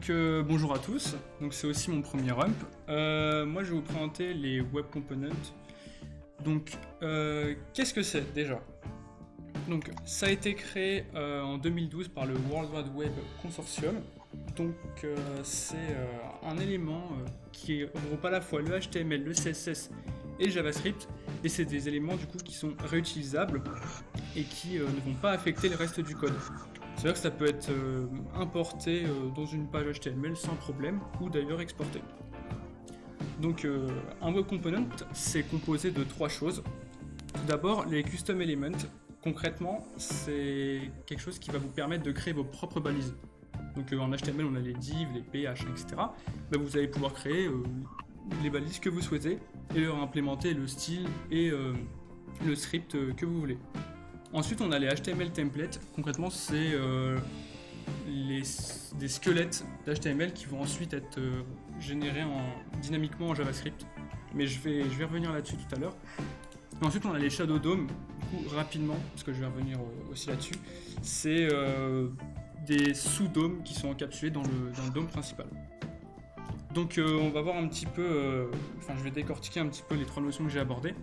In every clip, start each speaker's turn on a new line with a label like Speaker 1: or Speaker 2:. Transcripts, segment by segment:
Speaker 1: Bonjour à tous, donc c'est aussi mon premier rump. Moi je vais vous présenter les Web Components. Donc qu'est-ce que c'est déjà? Donc ça a été créé en 2012 par le World Wide Web Consortium. Donc c'est un élément qui regroupe à la fois le HTML, le CSS et le JavaScript, et c'est des éléments du coup qui sont réutilisables et qui ne vont pas affecter le reste du code. C'est-à-dire que ça peut être importé dans une page HTML sans problème, ou d'ailleurs exporté. Donc un Web Component, c'est composé de trois choses. Tout d'abord, les Custom Elements. Concrètement, c'est quelque chose qui va vous permettre de créer vos propres balises. Donc en HTML, on a les divs, les PH, etc. Ben, vous allez pouvoir créer les balises que vous souhaitez et leur implémenter le style et le script que vous voulez. Ensuite, on a les HTML templates. Concrètement, c'est des squelettes d'HTML qui vont ensuite être générés dynamiquement en JavaScript. Mais je vais revenir là-dessus tout à l'heure. Ensuite, on a les Shadow DOM. Du coup, rapidement, parce que je vais revenir aussi là-dessus, c'est des sous-dômes qui sont encapsulés dans le dôme principal. Donc, on va voir un petit peu. Je vais décortiquer un petit peu les trois notions que j'ai abordées.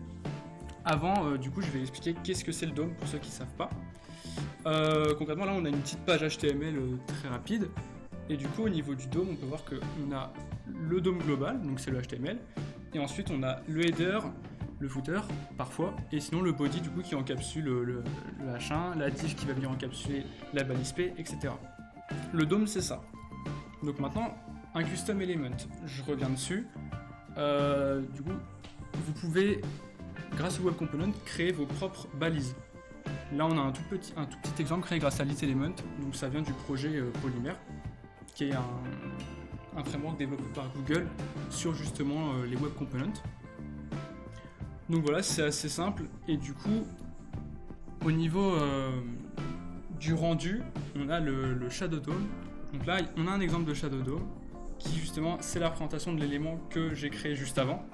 Speaker 1: Avant, du coup, je vais expliquer qu'est-ce que c'est le DOM pour ceux qui ne savent pas. Concrètement, là, on a une petite page HTML très rapide. Et du coup, au niveau du DOM, on peut voir qu'on a le DOM global, donc c'est le HTML. Et ensuite, on a le header, le footer, parfois. Et sinon, le body, du coup, qui encapsule le H1, la div qui va venir encapsuler la balise P, etc. Le DOM, c'est ça. Donc maintenant, un custom element. Je reviens dessus. Du coup, vous pouvez, grâce au Web Component, créer vos propres balises. Là, on a un tout petit exemple créé grâce à LitElement. Donc, ça vient du projet Polymer, qui est un framework développé par Google sur justement les Web Components. Donc voilà, c'est assez simple. Et du coup, au niveau du rendu, on a le Shadow DOM. Donc là, on a un exemple de Shadow DOM qui justement, c'est la représentation de l'élément que j'ai créé juste avant.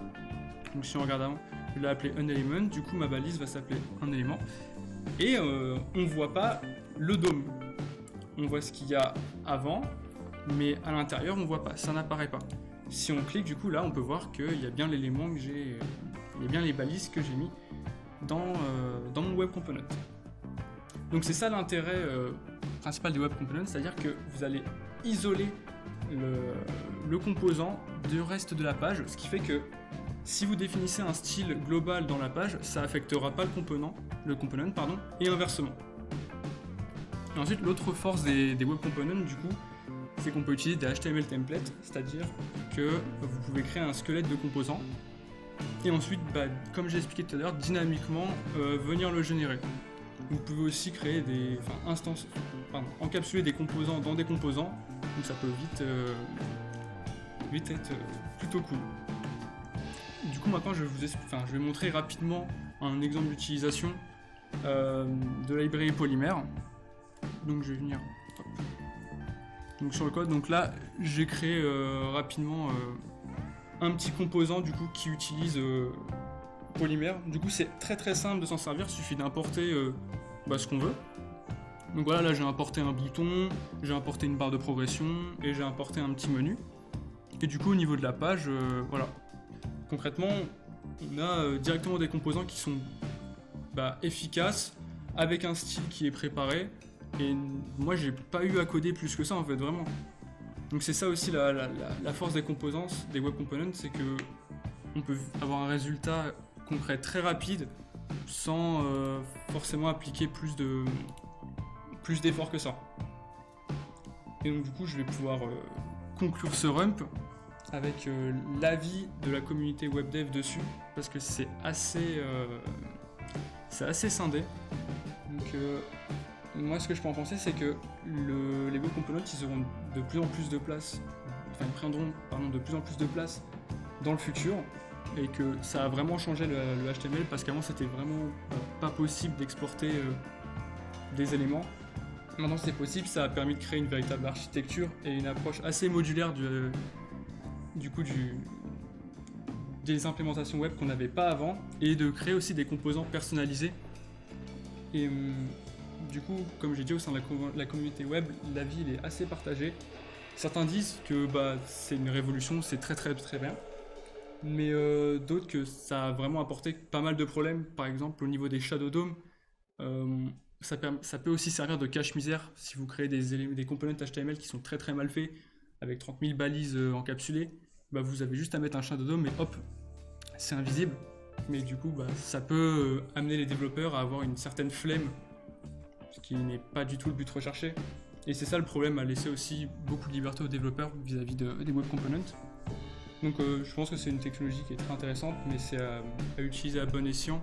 Speaker 1: Donc si on regarde avant, je l'ai appelé un du coup ma balise va s'appeler un élément. Et on ne voit pas le DOM. On voit ce qu'il y a avant, mais à l'intérieur on ne voit pas, ça n'apparaît pas. Si on clique, du coup là on peut voir qu'il y a bien l'élément que j'ai, il y a bien les balises que j'ai mis dans mon Web Component. Donc c'est ça l'intérêt principal des Web Components, c'est-à-dire que vous allez isoler le composant du reste de la page, ce qui fait que si vous définissez un style global dans la page, ça affectera pas le component, et inversement. Et ensuite, l'autre force des Web Components, du coup, c'est qu'on peut utiliser des HTML templates, c'est-à-dire que vous pouvez créer un squelette de composants, et ensuite, comme j'ai expliqué tout à l'heure, dynamiquement venir le générer. Vous pouvez aussi créer encapsuler des composants dans des composants, donc ça peut vite être plutôt cool. Du coup, maintenant, je vais montrer rapidement un exemple d'utilisation de la librairie Polymer. Donc, je vais venir donc, sur le code. Donc là, j'ai créé rapidement un petit composant du coup qui utilise Polymer. Du coup, c'est très très simple de s'en servir. Il suffit d'importer ce qu'on veut. Donc voilà, là, j'ai importé un bouton, j'ai importé une barre de progression et j'ai importé un petit menu. Et du coup, au niveau de la page, voilà. Concrètement, on a directement des composants qui sont efficaces, avec un style qui est préparé, et moi j'ai pas eu à coder plus que ça en fait, vraiment. Donc c'est ça aussi la force des composants, des Web Components, c'est que on peut avoir un résultat concret très rapide, sans forcément appliquer plus d'efforts que ça. Et donc du coup je vais pouvoir conclure ce rump avec l'avis de la communauté WebDev dessus, parce que c'est assez scindé. Donc moi ce que je peux en penser, c'est que les Web Components ils auront de plus en plus de place, ils prendront de plus en plus de place dans le futur, et que ça a vraiment changé le HTML, parce qu'avant c'était vraiment pas possible d'exporter des éléments. Maintenant c'est possible, ça a permis de créer une véritable architecture et une approche assez modulaire des implémentations web qu'on n'avait pas avant, et de créer aussi des composants personnalisés. Et du coup, comme j'ai dit, au sein de la communauté web, l'avis est assez partagé. Certains disent que c'est une révolution, c'est très très très bien. Mais d'autres que ça a vraiment apporté pas mal de problèmes. Par exemple, au niveau des Shadow Dome, euh, ça peut aussi servir de cache-misère si vous créez des components HTML qui sont très très mal faits, avec 30 000 balises encapsulées. Vous avez juste à mettre un Shadow Dome et hop, c'est invisible. Mais du coup, ça peut amener les développeurs à avoir une certaine flemme, ce qui n'est pas du tout le but recherché. Et c'est ça le problème, à laisser aussi beaucoup de liberté aux développeurs vis-à-vis des web components. Donc je pense que c'est une technologie qui est très intéressante, mais c'est à utiliser à bon escient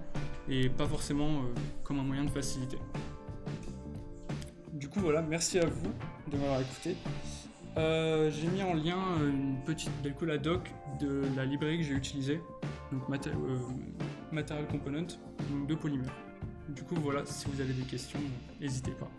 Speaker 1: et pas forcément comme un moyen de facilité. Du coup voilà, merci à vous de m'avoir écouté. J'ai mis en lien une petite la doc de la librairie que j'ai utilisée, donc Material Component, donc de Polymer. Du coup voilà, si vous avez des questions, n'hésitez pas.